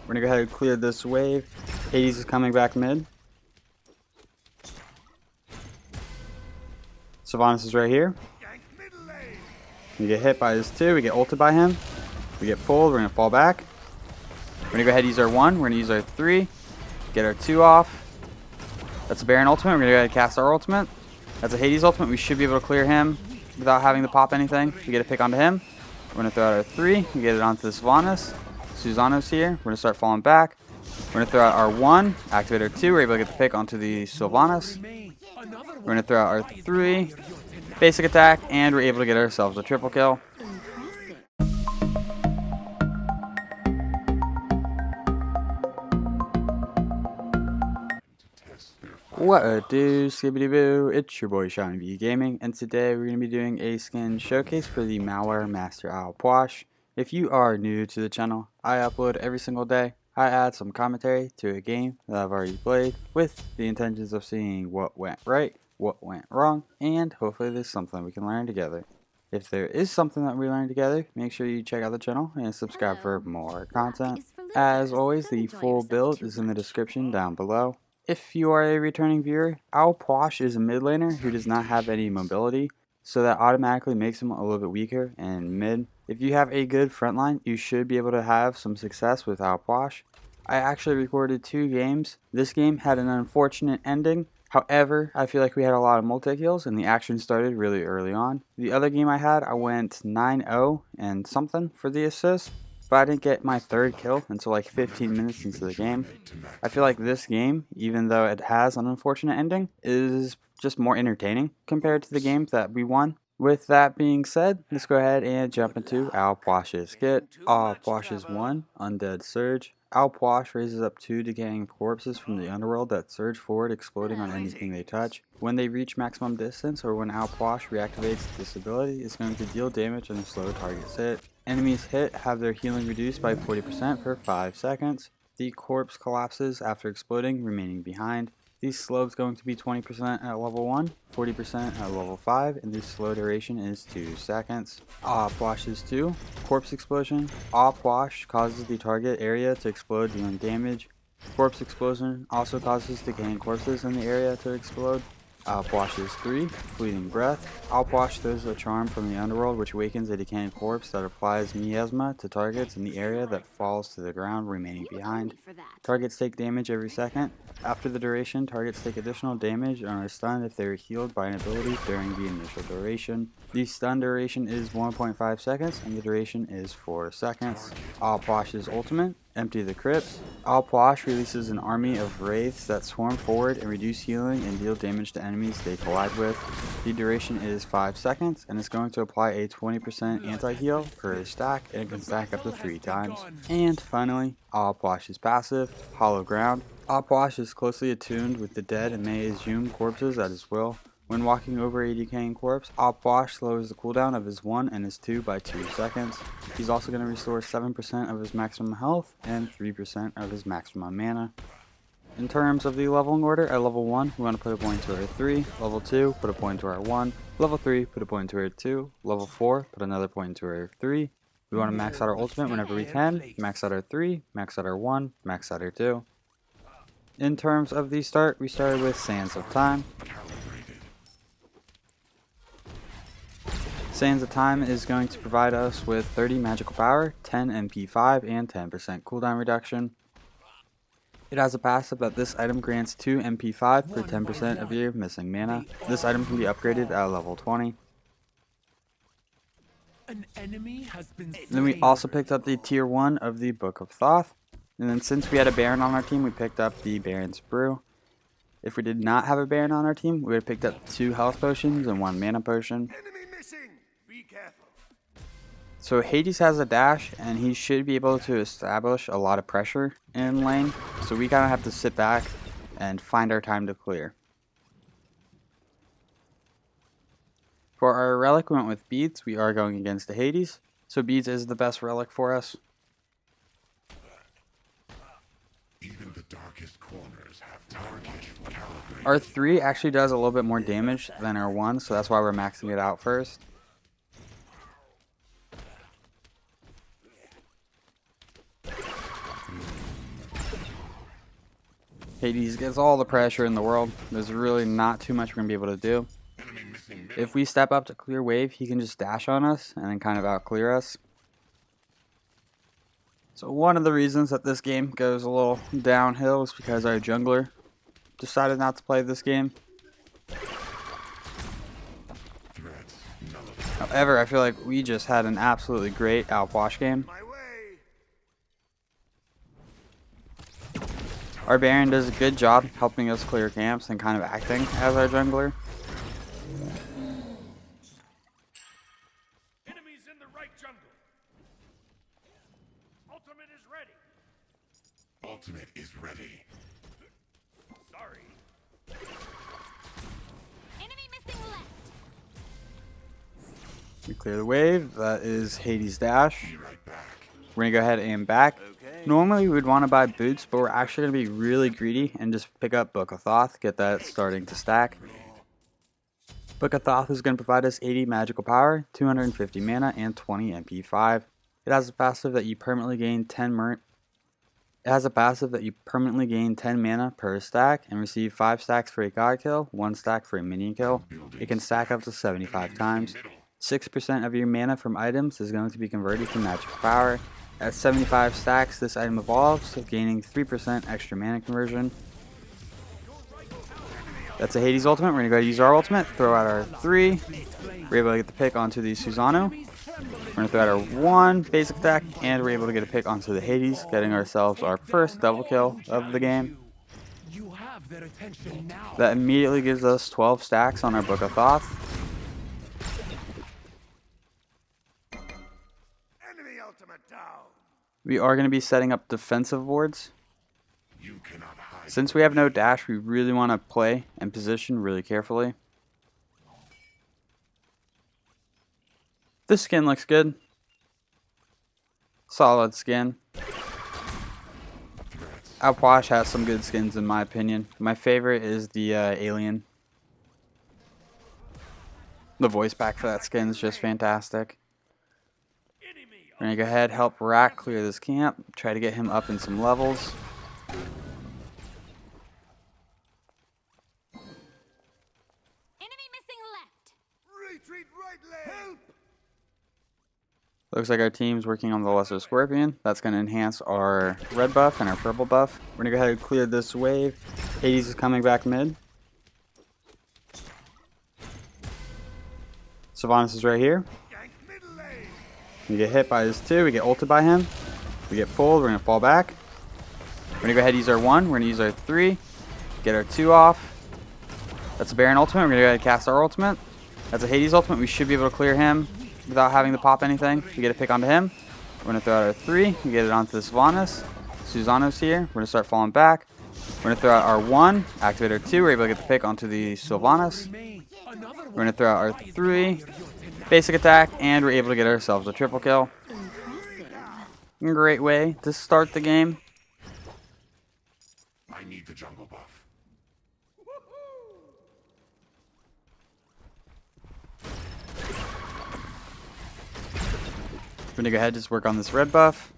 We're gonna go ahead and clear this wave. Hades is coming back mid. Sylvanas is right here. We get hit by his 2, we get ulted by him. We get pulled, we're gonna fall back. We're gonna go ahead and use our 1, we're gonna use our 3, get our 2 off. That's a Baron ultimate, we're gonna go ahead and cast our ultimate. That's a Hades ultimate, we should be able to clear him without having to pop anything. We get a pick onto him. We're gonna throw out our 3, we get it onto the Sylvanas. Susano's here, we're gonna start falling back. We're gonna throw out our 1, activate our 2, we're able to get the pick onto the Sylvanas. We're gonna throw out our 3, basic attack, and we're able to get ourselves a triple kill. What a do, skibbity boo, it's your boy Shiny V Gaming, and today we're going to be doing a skin showcase for the Malware Master Puch. If you are new to the channel, I upload every single day. I add some commentary to a game that I've already played with the intentions of seeing what went right, what went wrong, and hopefully there's something we can learn together. If there is something that we learn together, make sure you check out the channel and subscribe for more content. As always, the full build is in the description down below. If you are a returning viewer, Puch is a mid laner who does not have any mobility, so that automatically makes him a little bit weaker in mid. If you have a good front line, you should be able to have some success with Puch. I actually recorded 2 games. This game had an unfortunate ending. However, I feel like we had a lot of multi-kills and the action started really early on. The other game I had, I went 9-0 and something for the assist, but I didn't get my 3rd kill until like 15 minutes into the game. I feel like this game, even though it has an unfortunate ending, is just more entertaining compared to the games that we won. With that being said, let's go ahead and jump into Puch's kit. Puch's 1, Undead Surge. Puch raises up 2 decaying corpses from the underworld that surge forward, exploding on anything they touch. When they reach maximum distance, or when Puch reactivates this ability, it's going to deal damage on a slow target's hit. Enemies hit have their healing reduced by 40% for 5 seconds. The corpse collapses after exploding, remaining behind. The slow is going to be 20% at level 1, 40% at level 5, and the slow duration is 2 seconds. Puch is 2. Corpse Explosion. Puch causes the target area to explode, dealing damage. Corpse Explosion also causes decaying corpses in the area to explode. Puch is 3. Fleeting Breath. Puch throws a charm from the underworld which awakens a decaying corpse that applies miasma to targets in the area that falls to the ground, remaining behind. Targets take damage every second. After the duration, targets take additional damage and are stunned if they are healed by an ability during the initial duration. The stun duration is 1.5 seconds and the duration is 4 seconds. Puch's ultimate. Empty the crypts. Puch releases an army of wraiths that swarm forward and reduce healing and deal damage to enemies they collide with. The duration is 5 seconds and is going to apply a 20% anti-heal per stack, and it can stack up to 3 times. And finally, Puch's passive, Hollow Ground. Puch is closely attuned with the dead and may exhume corpses at his will. When walking over a decaying corpse, Puch slows the cooldown of his 1 and his 2 by 2 seconds. He's also going to restore 7% of his maximum health and 3% of his maximum mana. In terms of the leveling order, at level 1, we want to put a point to our 3, level 2, put a point to our 1, level 3, put a point to our 2, level 4, put another point to our 3. We want to max out our ultimate whenever we can, max out our 3, max out our 1, max out our 2. In terms of the start, we started with Sands of Time. Sands of Time is going to provide us with 30 magical power, 10 MP5, and 10% cooldown reduction. It has a passive that this item grants 2 MP5 for 10% of your missing mana. This item can be upgraded at level 20. Then we also picked up the tier 1 of the Book of Thoth. And then since we had a Baron on our team, we picked up the Baron's Brew. If we did not have a Baron on our team, we would have picked up 2 health potions and 1 mana potion. So Hades has a dash, and he should be able to establish a lot of pressure in lane. So we kind of have to sit back and find our time to clear. For our relic, we went with Beads. We are going against the Hades, so Beads is the best relic for us. Even the darkest corners have target calibrated. Our 3 actually does a little bit more damage than our 1, so that's why we're maxing it out first. Hades gets all the pressure in the world. There's really not too much we're going to be able to do. If we step up to clear wave, he can just dash on us and then kind of out clear us. So one of the reasons that this game goes a little downhill is because our jungler decided not to play this game. However, I feel like we just had an absolutely great outwash game. Our Baron does a good job helping us clear camps and kind of acting as our jungler. Enemies in the right jungle. Ultimate is ready. Ultimate is ready. Sorry. Enemy missing left. We clear the wave. That is Hades' dash. Be right back. We're going to go ahead and back. Normally we would want to buy boots, but we're actually going to be really greedy and just pick up Book of Thoth, get that starting to stack. Book of Thoth is going to provide us 80 magical power, 250 mana, and 20 MP5. It has a passive that you permanently gain 10 mana per stack and receive 5 stacks for a god kill, 1 stack for a minion kill. It can stack up to 75 times. 6% of your mana from items is going to be converted to magical power. At 75 stacks, this item evolves, gaining 3% extra mana conversion. That's a Hades ultimate. We're going to go ahead and use our ultimate, throw out our 3. We're able to get the pick onto the Susano. We're going to throw out our 1 basic attack, and we're able to get a pick onto the Hades, getting ourselves our first double kill of the game. That immediately gives us 12 stacks on our Book of Thoth. Enemy ultimate down. We are going to be setting up defensive wards. You cannot hide. Since we have no dash, we really want to play and position really carefully. This skin looks good. Solid skin. Outwash has some good skins in my opinion. My favorite is the alien. The voice pack for that skin is just fantastic. We're going to go ahead, help Rack clear this camp, try to get him up in some levels. Enemy missing left. Retreat right leg. Help. Looks like our team's working on the Lesser Scorpion. That's going to enhance our red buff and our purple buff. We're going to go ahead and clear this wave. Hades is coming back mid. Sylvanas is right here. We get hit by his 2, we get ulted by him. We get pulled, we're going to fall back. We're going to go ahead and use our 1, we're going to use our 3. Get our 2 off. That's a Baron ultimate, we're going to go ahead and cast our ultimate. That's a Hades ultimate, we should be able to clear him without having to pop anything. We get a pick onto him. We're going to throw out our 3, we get it onto the Sylvanas. Susano's here, we're going to start falling back. We're going to throw out our 1, activate our 2, we're able to get the pick onto the Sylvanas. We're going to throw out our 3, basic attack, and we're able to get ourselves a triple kill. Great way to start the game. I need the jungle buff. We're going to go ahead and just work on this red buff.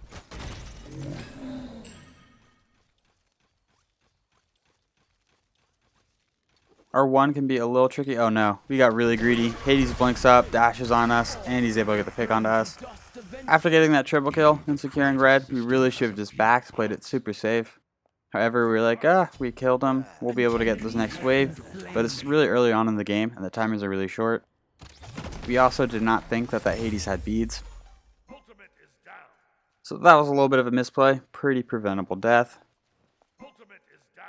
Our 1 can be a little tricky. Oh no, we got really greedy. Hades blinks up, dashes on us, and he's able to get the pick onto us. After getting that triple kill and securing red, we really should have just backed, played it super safe. However, we were like, we killed him. We'll be able to get this next wave. But it's really early on in the game, and the timers are really short. We also did not think that Hades had beads. Ultimate is down. So that was a little bit of a misplay. Pretty preventable death. Ultimate is down.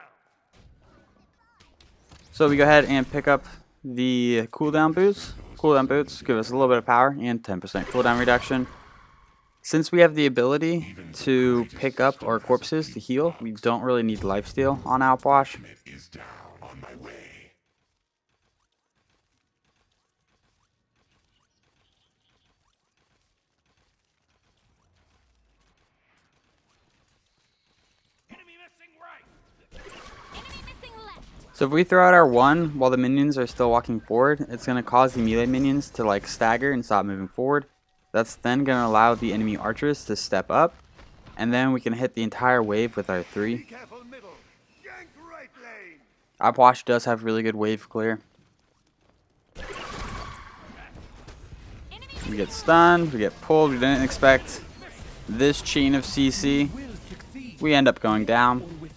So we go ahead and pick up the cooldown boots. Cooldown boots give us a little bit of power and 10% cooldown reduction. Since we have the ability to pick up our corpses to heal, we don't really need lifesteal on Outwash. Ultimate is down on my way. Enemy missing right. Enemy missing left. So if we throw out our 1 while the minions are still walking forward, it's going to cause the melee minions to like stagger and stop moving forward. That's then going to allow the enemy archers to step up, and then we can hit the entire wave with our 3. Careful middle. Gank Our Puch does have really good wave clear. We get stunned, we get pulled, we didn't expect this chain of CC. We end up going down.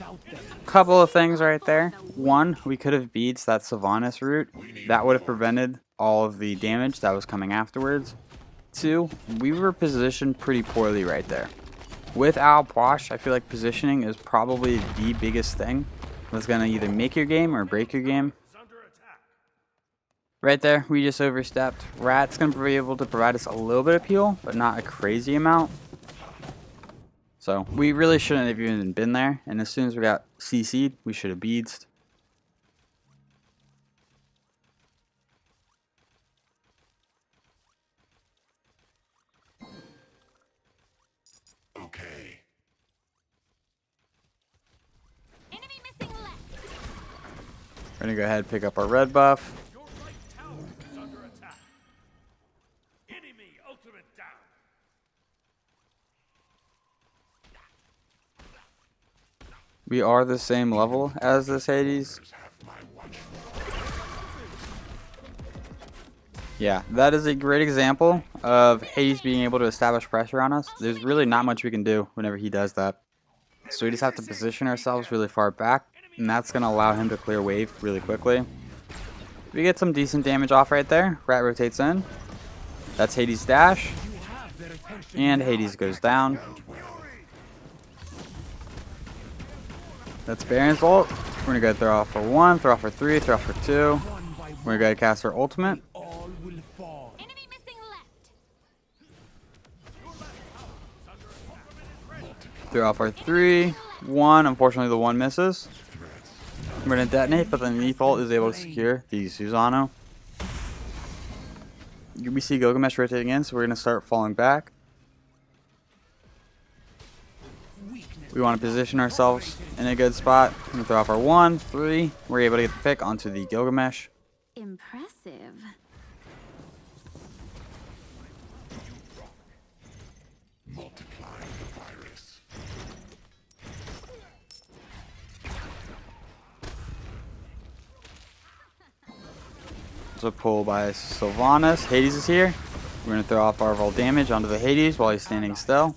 Couple of things right there. One, we could have beats that Sylvanas route. That would have prevented all of the damage that was coming afterwards. Two, we were positioned pretty poorly right there. With Al Puch, I feel like positioning is probably the biggest thing that's going to either make your game or break your game. Right there, we just overstepped. Rat's going to be able to provide us a little bit of peel, but not a crazy amount. So we really shouldn't have even been there. And as soon as we got CC'd, we should have beadsed. Okay. Enemy missing left. We're going to go ahead and pick up our red buff. Your right tower is under attack. Enemy ultimate down. We are the same level as this Hades. Have my watch. Yeah, that is a great example of Hades being able to establish pressure on us. There's really not much we can do whenever he does that. So we just have to position ourselves really far back, and that's going to allow him to clear wave really quickly. We get some decent damage off right there. Rat rotates in. That's Hades' dash. And Hades goes down. That's Baron's ult. We're going to go throw off for 1, throw off for 3, throw off for 2. We're going to go cast our ultimate. Enemy missing left. Throw off our 3, 1. Unfortunately, the 1 misses. We're going to detonate, but then the ult is able to secure the Susano. We see Gilgamesh rotating in, so we're going to start falling back. We want to position ourselves in a good spot. We're going to throw off our 1, 3. We're able to get the pick onto the Gilgamesh. Impressive. Multiplying the virus. It's a pull by Sylvanas. Hades is here. We're going to throw off our all damage onto the Hades while he's standing still.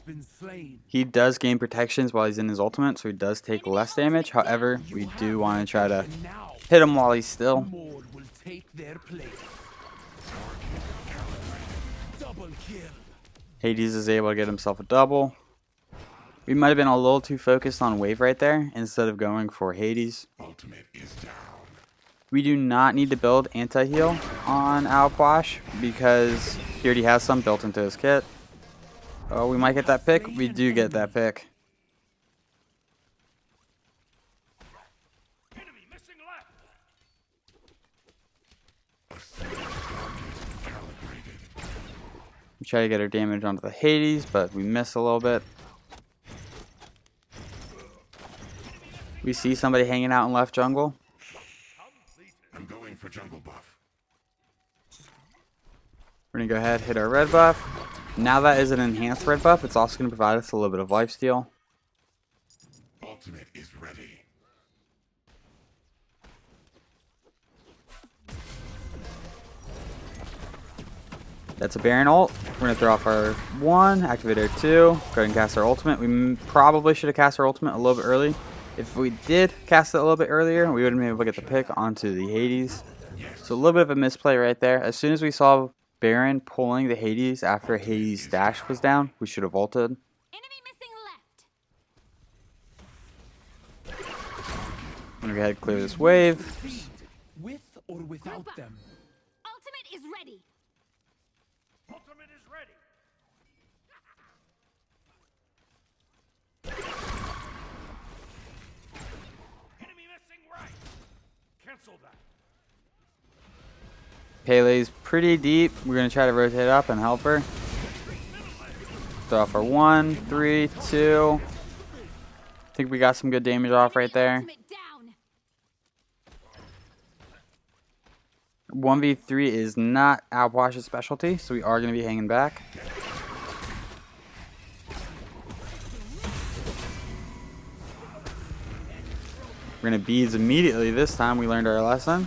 He does gain protections while he's in his ultimate, so he does take less damage. However, we do want to try to hit him while he's still. Hades is able to get himself a double. We might have been a little too focused on wave right there instead of going for Hades. Ultimate is down. We do not need to build anti-heal on Al Puch because he already has some built into his kit. Oh, we might get that pick. We do get that pick. Enemy missing left. Calibrated. We try to get our damage onto the Hades, but we miss a little bit. We see somebody hanging out in left jungle. I'm going for jungle buff. We're going to go ahead and hit our red buff. Now that is an enhanced red buff, it's also going to provide us a little bit of lifesteal. Ultimate is ready. That's a Baron ult. We're going to throw off our 1, activate our 2, go ahead and cast our ultimate. We probably should have cast our ultimate a little bit early. If we did cast it a little bit earlier, we would have been able to get the pick onto the Hades. So a little bit of a misplay right there. As soon as we saw Baron pulling the Hades after Hades' dash was down, we should have ulted. Enemy missing left. I'm going to go ahead and clear this wave. With or without them. Ultimate is ready. Ultimate is ready. Enemy missing right. Cancel that. Pele's pretty deep. We're going to try to rotate up and help her. Throw off our 1, 3, 2. I think we got some good damage off right there. Ultimate down. 1v3 is not Al Puch's specialty, so we are going to be hanging back. We're going to beads immediately this time. We learned our lesson.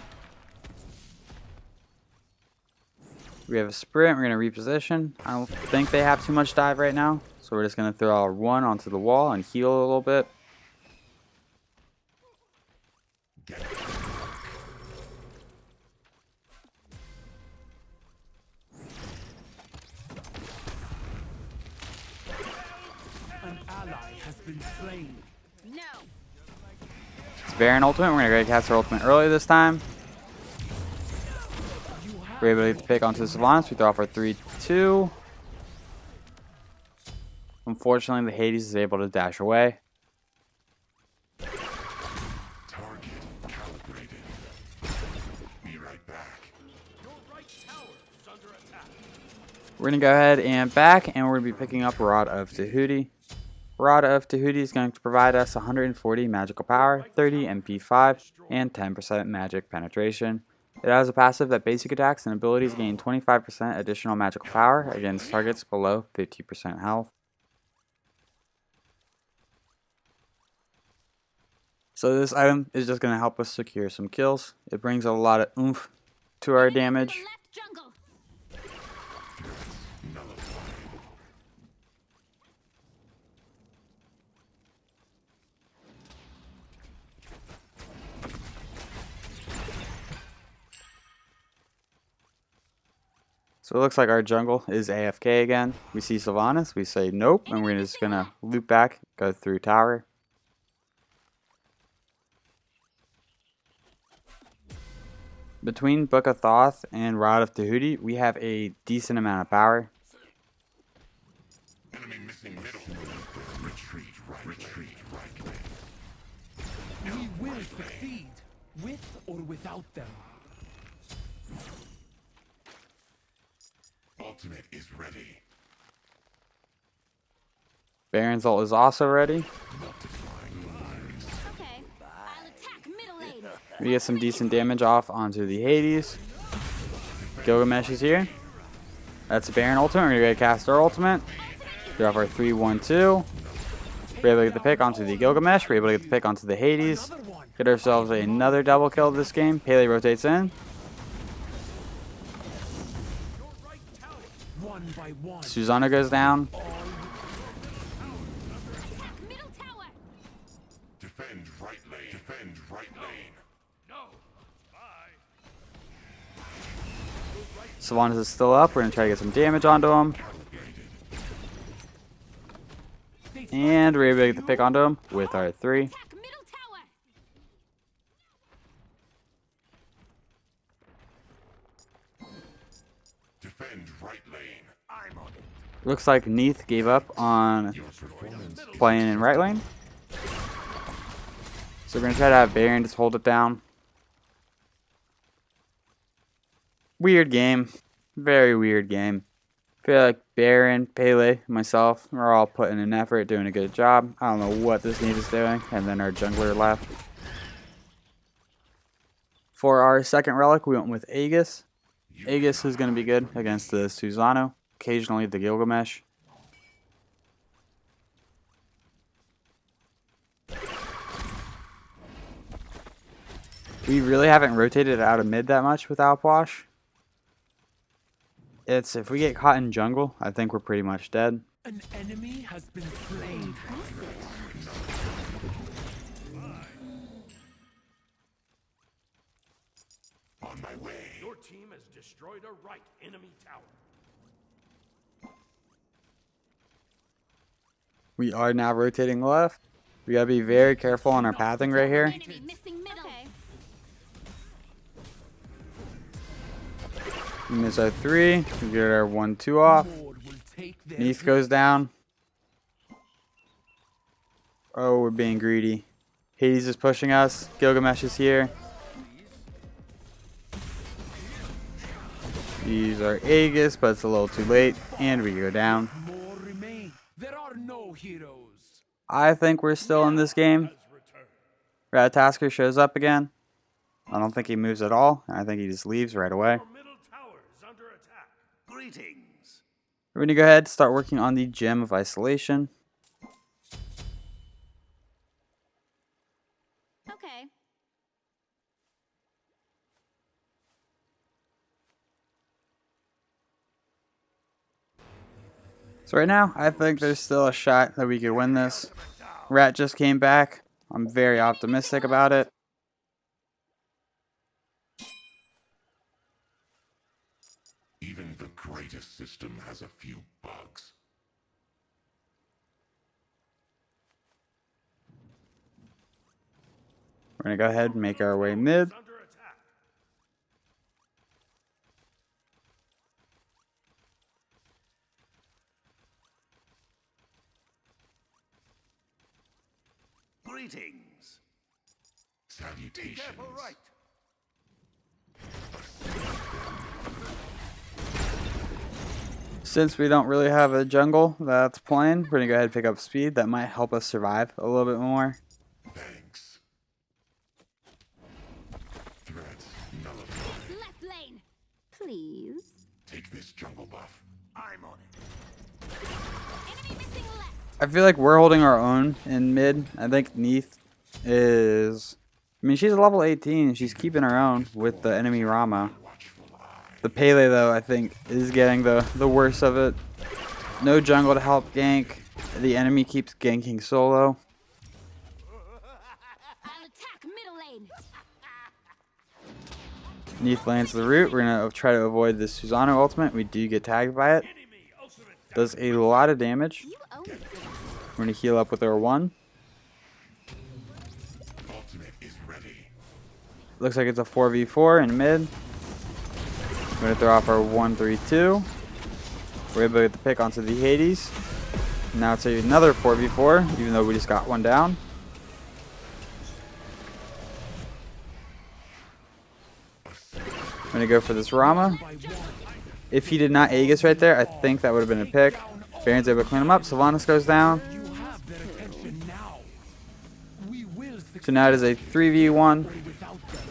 We have a sprint. We're going to reposition. I don't think they have too much dive right now. So we're just going to throw our one onto the wall and heal a little bit. An ally has been slain. No. It's Baron ultimate. We're going to go cast our ultimate early this time. We're able to get the pick onto the Sylvanas. We throw off our 3-2. Unfortunately, the Hades is able to dash away. Target calibrated. Be right back. Your right tower is under attack. We're going to go ahead and back, and we're going to be picking up Rod of Tahuti. Rod of Tahuti is going to provide us 140 magical power, 30 MP5, and 10% magic penetration. It has a passive that basic attacks and abilities gain 25% additional magical power against targets below 50% health. So this item is just going to help us secure some kills. It brings a lot of oomph to our damage. The left jungle. So it looks like our jungle is AFK again. We see Sylvanas, we say nope, and we're just going to loop back, go through tower. Between Book of Thoth and Rod of Tahuti, we have a decent amount of power. Enemy missing middle. Retreat right. We will succeed, with or without them. Ultimate is ready. Baron's ult is also ready. Okay. I'll attack middle lane. We get some decent damage off onto the Hades. Gilgamesh is here. That's a Baron ultimate. We're going to cast our ultimate. Throw off our 3-1-2. We're able to get the pick onto the Gilgamesh. We're able to get the pick onto the Hades. Get ourselves another double kill this game. Pele rotates in. One by one. Susanna goes down. Middle tower. Defend right lane. No. Bye. Sylvanas is still up. We're going to try to get some damage onto him. And we're able to get the pick onto him with our 3. Attack middle tower. Defend right lane. I'm on it. Looks like Neath gave up on Your performance. playing in right lane. So we're going to try to have Baron just hold it down. Weird game. Very weird game. I feel like Baron, Pele, myself, we're all putting in effort, doing a good job. I don't know what this Neath is doing. And then our jungler left. For our second relic, we went with Aegis. Aegis is going to be good against the Susanoo. Occasionally the Gilgamesh. We really haven't rotated out of mid that much with Alpwash. It's if we get caught in jungle, I think we're pretty much dead. An enemy has been slain. On my way. Your team has destroyed a right enemy tower. We are now rotating left. We gotta be very careful on our pathing right here. Enemy missing middle. Okay. We miss our 3. We get our 1-2 off. Lord will take their Neath goes down. Oh, we're being greedy. Hades is pushing us. Gilgamesh is here. These are Aegis, but it's a little too late. And we go down. more remain. There are no heroes. I think we're still in this game. Ratatasker shows up again. I don't think he moves at all. I think he just leaves right away. Your middle tower is under attack. Greetings. We're going to go ahead and start working on the Gem of Isolation. Okay. So right now, I think there's still a shot that we could win this. Rat just came back. I'm very optimistic about it. Even the greatest system has a few bugs. We're gonna go ahead and make our way mid. Under attack. Greetings. Salutations. Careful, right. Since we don't really have a jungle that's playing, we're gonna go ahead and pick up speed. That might help us survive a little bit more. Thanks. Threats nullified. Left lane. Please. Take this jungle buff. I'm on it. Enemy missing left. I feel like we're holding our own in mid. I think Neath is... I mean, she's a level 18. She's keeping her own with the enemy Rama. Watchful eye. The Pele, though, I think, is getting the worst of it. No jungle to help gank. The enemy keeps ganking solo. I'll attack middle lane. Neath lands the root. We're going to try to avoid the Susano ultimate. We do get tagged by it. Enemy ultimate down. Does a lot of damage. You own it. We're going to heal up with our 1. Ultimate is ready. Looks like it's a 4v4 in mid. We're going to throw off our 1-3-2. We're able to get the pick onto the Hades. Now it's another 4v4, even though we just got one down. I'm going to go for this Rama. If he did not Aegis right there, I think that would have been a pick. Baron's able to clean him up. Sylvanas goes down. You have their attention now. We will So now it is a 3v1. succeed without them.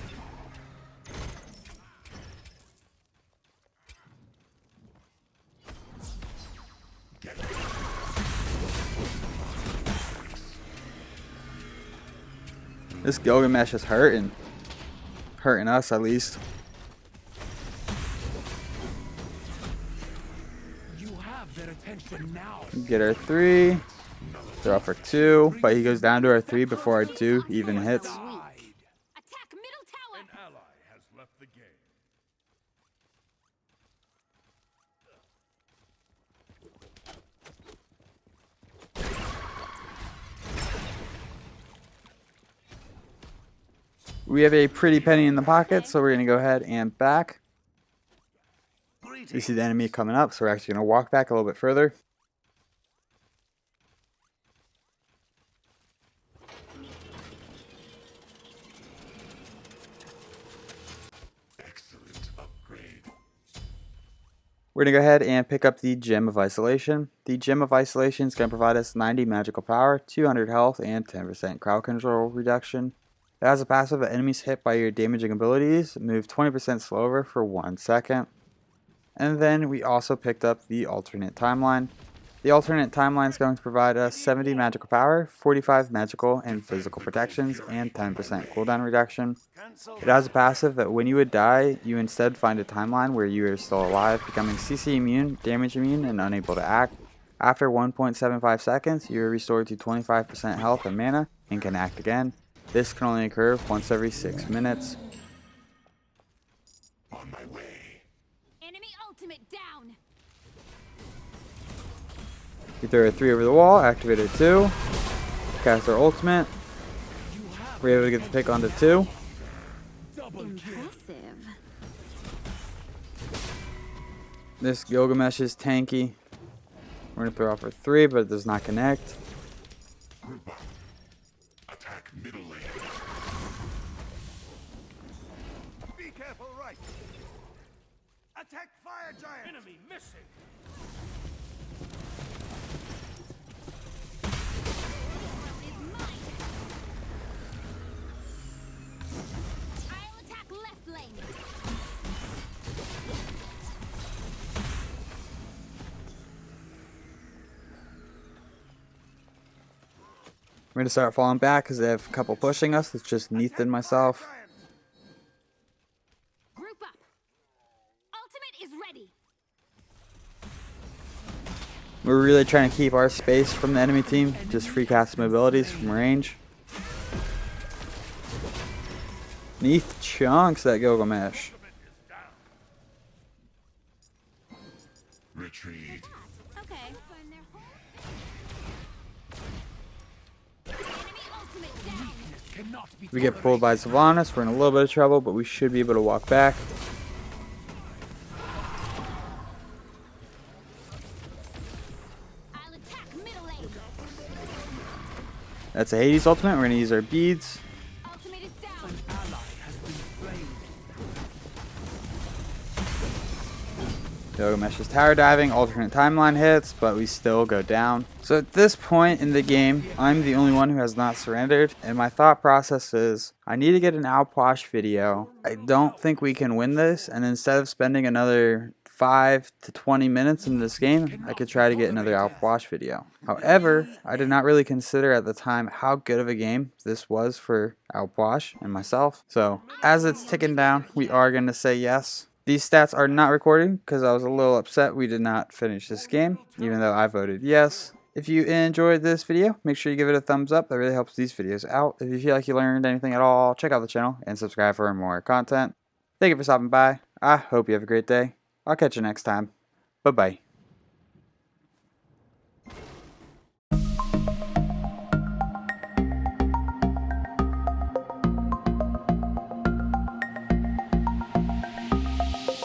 This Gilgamesh is hurting. Hurting us, at least. You have their attention now. Get our 3. Throw off our 2. But he goes down to our 3 before our 2 even hits. Died. Attack middle tower. An ally has left the game. We have a pretty penny in the pocket, so we're going to go ahead and back. We see the enemy coming up, so we're actually going to walk back a little bit further. Excellent upgrade. We're going to go ahead and pick up the Gem of Isolation. The Gem of Isolation is going to provide us 90 magical power, 200 health, and 10% crowd control reduction. It has a passive that enemies hit by your damaging abilities move 20% slower for 1 second. And then we also picked up the alternate timeline. The alternate timeline is going to provide us 70 magical power, 45 magical and physical protections, and 10% cooldown reduction. It has a passive that when you would die, you instead find a timeline where you are still alive, becoming CC immune, damage immune, and unable to act. After 1.75 seconds, you are restored to 25% health and mana, and can act again. This can only occur once every 6 minutes. On my way. Enemy ultimate down. We throw a 3 over the wall, activate a 2, cast our ultimate. We're able to get the pick onto 2. Double kill. Impressive. This Gilgamesh is tanky. We're going to throw off our 3, but it does not connect. Group up. Attack middle lane. Be careful, right. Attack fire giant. Enemy missing. Is mine. I'll attack left lane. We're gonna start falling back because they have a couple pushing us. It's just Neith and myself. Giant. Group up. Ultimate is ready. We're really trying to keep our space from the enemy team. Just free cast abilities from range. Neith chunks that Gilgamesh. Retreat. Okay. Enemy ultimate down. Cannot be We get pulled by Sylvanas. We're in a little bit of trouble, but we should be able to walk back. I'll attack middle lane. That's a Hades ultimate. We're gonna use our beads. Ultimate is down. ally has been slain. Gilgamesh is tower diving, alternate timeline hits, but we still go down. So at this point in the game, I'm the only one who has not surrendered, and my thought process is, I need to get an Alposh video. I don't think we can win this, and instead of spending another 5 to 20 minutes in this game, I could try to get another Alposh video. However, I did not really consider at the time how good of a game this was for Alposh and myself. So as it's ticking down, we are going to say yes. These stats are not recorded because I was a little upset we did not finish this game, even though I voted yes. If you enjoyed this video, make sure you give it a thumbs up. That really helps these videos out. If you feel like you learned anything at all, check out the channel and subscribe for more content. Thank you for stopping by. I hope you have a great day. I'll catch you next time. Bye-bye.